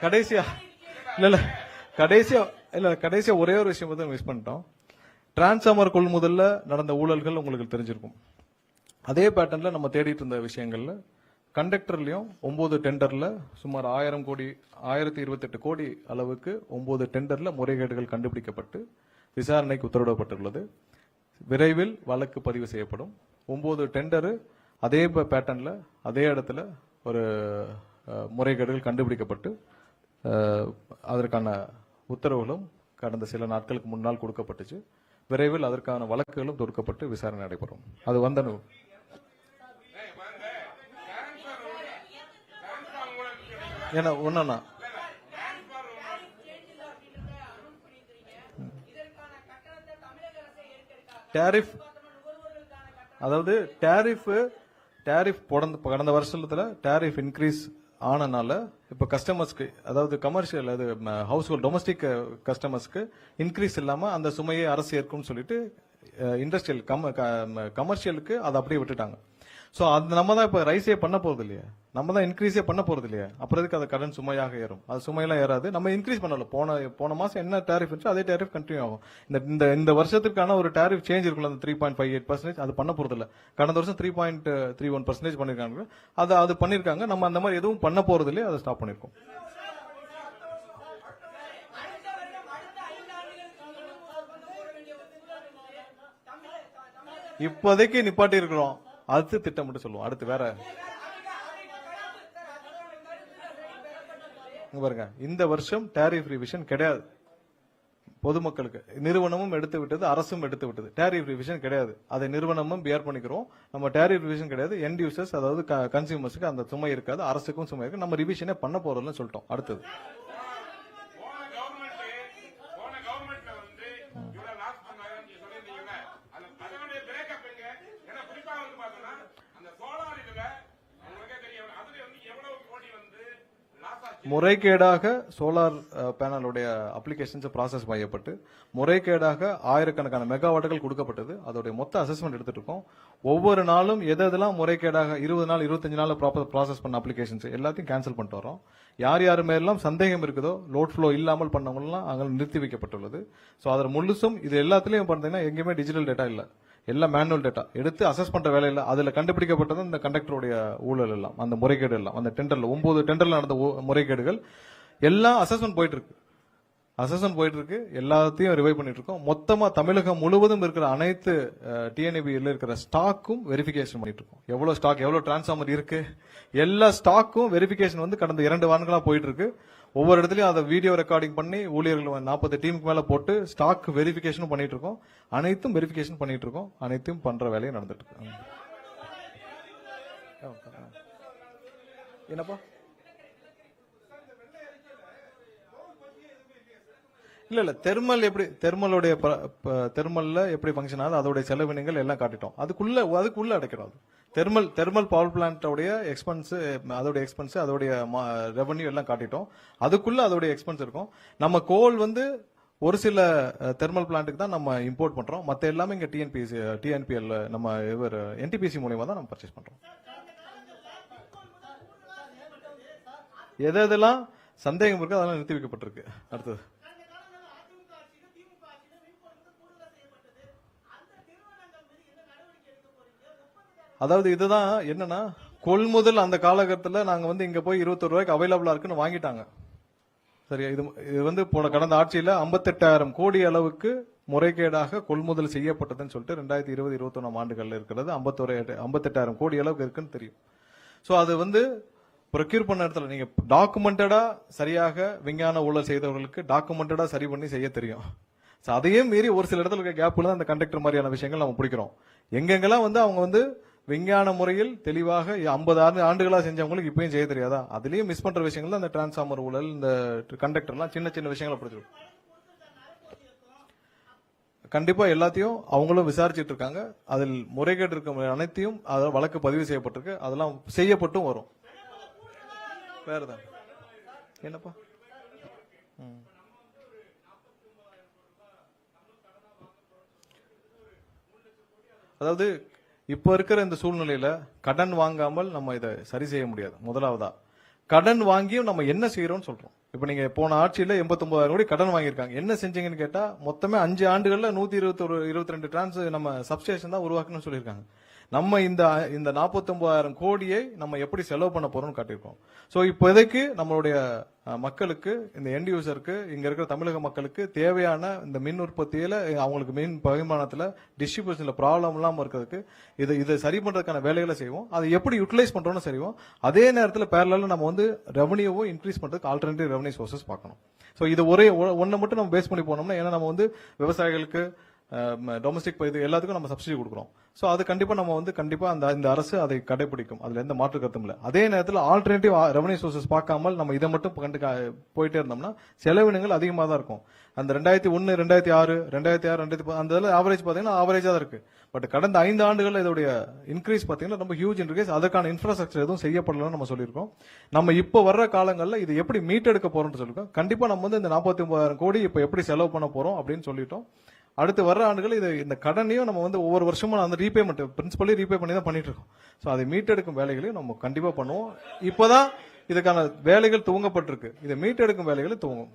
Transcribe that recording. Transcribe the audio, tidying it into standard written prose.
கடைசியா கடைசியா ஒரே ஒரு விஷயம் வந்து மிஸ் பண்ணிட்டோம். டிரான்ஸ்ஃபார்மர் கொள்முதல்ல நடந்த ஊழல்கள் உங்களுக்கு தெரிஞ்சிருக்கும். அதே பேட்டர்ன்ல நம்ம தேடிட்டு இருந்த விஷயங்கள்ல கண்டக்டர்லயும் 9 டெண்டர்ல சுமார் 1000 கோடி 1028 கோடி அளவுக்கு 9 டெண்டர்ல முறைகேடுகள் கண்டுபிடிக்கப்பட்டு விசாரணைக்கு உத்தரவிடப்பட்டுள்ளது. விரைவில் வழக்கு பதிவு செய்யப்படும். 9 டெண்டர் அதே பேட்டர்ன்ல அதே இடத்துல ஒரு முறைகேடுகள் கண்டுபிடிக்கப்பட்டு அதற்கான உத்தரவுகளும் கடந்த சில நாட்களுக்கு முன்னால் கொடுக்கப்பட்டுச்சு. விரைவில் அதற்கான வழக்குகளும் தொடுக்கப்பட்டு விசாரணை நடைபெறும். அது வந்தனு ஏன்னா ஒன்னா டேரிஃப், அதாவது டேரிஃப் கடந்த வருஷத்துல டேரிஃப் இன்க்ரீஸ் ஆனனால இப்ப கஸ்டமர்ஸ்க்கு, அதாவது கமர்ஷியல், அது ஹவுஸ் ஹோல்ட் டொமஸ்டிக் கஸ்டமர்ஸ்க்கு இன்க்ரீஸ் இல்லாம அந்த சுமையை அரசு ஏற்கும்னு சொல்லிட்டு இண்டஸ்ட்ரியல் கமர்ஷியலுக்கு அதை அப்படியே விட்டுட்டாங்க. சோ அது நம்ம தான் இப்ப ரைஸே பண்ண போறது இல்லையா, நம்ம தான் இன்க்ரீஸே பண்ண போறது இல்லையா, அப்புறம் எதுக்கு அது கடன் சுமையாக ஏறும்? அது சுமையெல்லாம் ஏறாது. நம்ம இன்க்ரீஸ் பண்ணல. போன மாசம் என்ன டேரிஃப் இருந்துச்சோ அதே டேரிஃப் கண்டினியூ ஆகும். இந்த வருஷத்துக்கான ஒரு டேரிஃப் சேஞ்ச் இருக்குல்ல, அந்த 3.58% அது பண்ண போறது இல்ல. கடந்த வருஷம் 3.31% பண்ணிருக்காங்க. அது பண்ணிருக்காங்க. நம்ம அந்த மாதிரி எதுவும் பண்ண போறது இல்லையா, அதை ஸ்டாப் பண்ணிருக்கோம். இப்போதைக்கு நிப்பாட்டி இருக்கிறோம். அடுத்து திட்டமிட்டு சொல்லுவோம். அடுத்து வேற பாருங்க, இந்த வருஷம் டேரிஃப் ரிவிஷன் கிடையாது. பொதுமக்களுக்கு நிறுவனமும் எடுத்து விட்டது, அரசும் எடுத்து விட்டது. டேரிஃப் ரிவிஷன் கிடையாது. அதை நிறுவனமும் பியர் பண்ணிக்கிறோம். நம்ம டேரிஃப் ரிவிஷன் கிடையாது. எண்ட் யூசர்ஸ், அதாவது கன்சியூமர்ஸ்க்கு அந்த சுமை இருக்காது. அரசுக்கும் சுமை இருக்கு. நம்ம ரிவிஷனே பண்ண போறோம்னு சொல்லிட்டோம். அடுத்தது முறைகேடாக சோலார் பேனலுடைய அப்ளிகேஷன்ஸ் ப்ராசஸ் செய்யப்பட்டு முறைகேடாக ஆயிரக்கணக்கான மெகாவாட்டுகள் கொடுக்கப்பட்டது. அதோடைய மொத்த அசஸ்மெண்ட் எடுத்துட்டு இருக்கோம். ஒவ்வொரு நாளும் எதெல்லாம் முறைகேடாக 20 நாள் 25 நாள் ப்ராசஸ் பண்ண அப்ளிகேஷன்ஸ் எல்லாத்தையும் கேன்சல் பண்ணிட்டு வரோம். யார் யார் மேலாம் சந்தேகம் இருக்குதோ, லோட் ஃப்ளோ இல்லாமல் பண்ணவங்கலாம் அங்கே நிறுத்தி வைக்கப்பட்டுள்ளது. ஸோ அதில் முழுசும் இது எல்லாத்துலயும் பார்த்தீங்கன்னா எங்கேயுமே டிஜிட்டல் டேட்டா இல்லை, எல்லாம் மேனுவல் டேட்டா எடுத்து அசஸ் பண்ற வேலையில அதுல கண்டுபிடிக்கப்பட்டது இந்த கண்டக்டருடைய ஊழல் எல்லாம், அந்த முறைகேடு எல்லாம். அந்த டெண்டர்ல 9 டெண்டர்ல நடந்த முறைகேடுகள் எல்லாம் அசஸ்மெண்ட் போயிட்டு இருக்கு. எல்லாத்தையும் ரிவைவ் பண்ணிட்டு இருக்கோம். மொத்தமா தமிழகம் முழுவதும் இருக்கிற அனைத்து டிஎன்ஏபியில் இருக்கிற ஸ்டாக்கும் வெரிஃபிகேஷன் பண்ணிட்டு இருக்கோம். எவ்வளவு ஸ்டாக், எவ்வளவு டிரான்ஸ்ஃபார்மர் இருக்கு, எல்லா ஸ்டாக்கும் வெரிஃபிகேஷன் வந்து கடந்த 2 வாரங்களா போயிட்டு இருக்கு. ஒவ்வொரு இடத்துலயும் அதை வீடியோ ரெக்கார்டிங் பண்ணி ஊழியர்கள் 40 டீமுக்கு மேல போட்டு ஸ்டாக் வெரிஃபிகேஷன் பண்ணிட்டு இருக்கோம். அனைத்தும் வெரிஃபிகேஷன் பண்ணிட்டு இருக்கோம். அனைத்தும் பண்ற வேலையை நடந்துட்டு இருக்கு. என்னப்பா இல்ல தெர்மல் எப்படி, தெர்மல்ல எப்படி ஃபங்க்ஷன் ஆகுது, அதோடைய செலவினங்கள் எல்லாம் காட்டிட்டோம். அதுக்குள்ள அடைக்கிறோம். தெர்மல் பவர் பிளான்டோடைய எக்ஸ்பென்ஸ், அதோடைய ரெவன்யூ எல்லாம் காட்டிட்டோம். அதுக்குள்ள அதோடைய எக்ஸ்பென்ஸ் இருக்கும். நம்ம கோல் வந்து ஒரு சில தெர்மல் பிளான்ட்டுக்கு தான் நம்ம இம்போர்ட் பண்றோம். மத்த எல்லாமே இங்க டிஎன்பிஎல் நம்ம என்டிபிசி மூலமா தான் நம்ம பர்ச்சேஸ் பண்றோம். எதெல்லாம் சந்தேகம் இருக்கு அதெல்லாம் நிறுத்தி வைக்கப்பட்டிருக்கு. அடுத்தது அதாவது இதுதான் என்னன்னா, கொள்முதல் அந்த காலகட்டத்தில் நாங்க வந்து இங்க போய் 21 ரூபாய்க்கு அவைலபிளா இருக்குன்னு வாங்கிட்டாங்க. சரியா? இது வந்து கடந்த ஆட்சியில 58,000 கோடி அளவுக்கு முறைகேடாக கொள்முதல் செய்யப்பட்டதுன்னு சொல்லிட்டு 2020-21 ஆண்டுகள்ல இருக்கிறது 58,000 கோடி அளவுக்கு இருக்குன்னு தெரியும். சோ அது வந்து ப்ரொக்யூர் பண்ண இடத்துல நீங்க டாக்குமெண்டடா சரியாக விஞ்ஞான ஊழல் செய்தவர்களுக்கு டாக்குமெண்டடா சரி பண்ணி செய்ய தெரியும். அதையும் மீறி ஒரு சில இடத்துல இருக்க கேப்ல தான் அந்த கண்டக்டர் மாதிரியான விஷயங்கள் நம்ம பிடிக்கிறோம். எங்கெங்கெல்லாம் வந்து அவங்க வந்து விஞ்ஞான முறையில் தெளிவாக 50 ஆண்டுகளா செஞ்சவங்களுக்கு இப்பயும் செய்ய தெரியாதா, அதுலயும் மிஸ் பண்ற விஷயங்கள் அந்த டிரான்ஸ்ஃபார்மர் ஊழல், இந்த கண்டக்டர்லாம் சின்ன விஷயங்களை பிடிச்சிருக்கும். கண்டிப்பா எல்லாத்தையும் அவங்களும் விசாரிச்சுட்டு இருக்காங்க. அதில் முறைகேடு இருக்க அனைத்தையும் வழக்கு பதிவு செய்யப்பட்டிருக்கு. அதெல்லாம் செய்யப்பட்டும் வரும். வேறதான் என்னப்பா அதாவது இப்ப இருக்கிற இந்த சூழ்நிலையில கடன் வாங்காமல் நம்ம இதை சரி செய்ய முடியாது. முதலாவதா கடன் வாங்கியும் நம்ம என்ன செய்யறோம்னு சொல்றோம். இப்ப நீங்க போன ஆட்சியில 89,000 கோடி கடன் வாங்கியிருக்காங்க. என்ன செஞ்சீங்கன்னு கேட்டா மொத்தமே 5 ஆண்டுகள்ல 122 டிரான்ஸ் நம்ம சப்ஸ்டேஷன் தான் உருவாக்கணும்னு சொல்லியிருக்காங்க. நம்ம இந்த 49,000 கோடியை நம்ம எப்படி செலவு பண்ண போறோம்னு காட்டியிருக்கோம். சோ இப்போதைக்கு நம்மளுடைய மக்களுக்கு, இந்த எண்ட் யூசருக்கு, இங்க இருக்கிற தமிழக மக்களுக்கு தேவையான இந்த மின் உற்பத்தியில அவங்களுக்கு மின் பகிர்மானத்துல டிஸ்ட்ரிபியூஷன்ல ப்ராப்ளம் இல்லாம இருக்கிறதுக்கு இதை சரி பண்றதுக்கான வேலைகளை செய்வோம். அதை எப்படி யூட்டிலைஸ் பண்றோம்னு செய்வோம். அதே நேரத்தில் பேரலால நம்ம வந்து ரெவன்யூவும் இன்க்ரீஸ் பண்றதுக்கு ஆல்டர்னேட்டிவ் ரெவன்யூ சோர்சஸ் பார்க்கணும். சோ இது ஒரே ஒன்றை மட்டும் நம்ம பேஸ் பண்ணி போனோம்னா, ஏன்னா நம்ம வந்து விவசாயிகளுக்கு டொமஸ்டிக் இது எல்லாத்துக்கும் நம்ம சப்சிடி கொடுக்குறோம். சோ அது கண்டிப்பா நம்ம வந்து கண்டிப்பா இந்த அரசு அதை கடைபிடிக்கும். அதுல எந்த மாற்று கருத்தும் இல்லை. அதே நேரத்தில் ஆல்டர்னேட்டிவ் ரெவன்யூ சோர்சஸ் பார்க்காமல் நம்ம இதை மட்டும் போயிட்டே இருந்தோம்னா செலவினங்கள் அதிகமாக தான் இருக்கும். அந்த 2001, 2006, 2006, அந்த இதில் ஆவரேஜ் பாத்தீங்கன்னா ஆவரேஜா தான் இருக்கு. பட் கடந்த 5 ஆண்டுகள் இதோடைய இன்க்ரீஸ் பாத்தீங்கன்னா ரொம்ப ஹியூஜ் இன்க்ரீஸ். அதுக்கான இன்ஃப்ராஸ்ட்ரக்சர் எதுவும் செய்யப்படலன்னு நம்ம சொல்லியிருக்கோம். நம்ம இப்போ வர்ற காலங்களில் இது எப்படி மீட்டெடுக்க போறோம்னு சொல்லியிருக்கோம். கண்டிப்பா நம்ம வந்து இந்த 49,000 கோடி இப்போ எப்படி செலவு பண்ண போறோம் அப்படின்னு சொல்லிட்டோம். அடுத்து வர்ற ஆண்டுகள் இந்த கடனையும் நம்ம வந்து ஒவ்வொரு வருஷமும் அந்த ரீபேமெண்ட் பிரின்சிபலி ரீபே பண்ணி தான் பண்ணிட்டு இருக்கோம். சோ அதை மீட்டெடுக்கும் வேலைகளையும் நம்ம கண்டிப்பா பண்ணுவோம். இப்போதான் இதுக்கான வேலைகள் துவங்கப்பட்டிருக்கு. இதை மீட்டெடுக்கும் வேலைகளை துவங்கும்.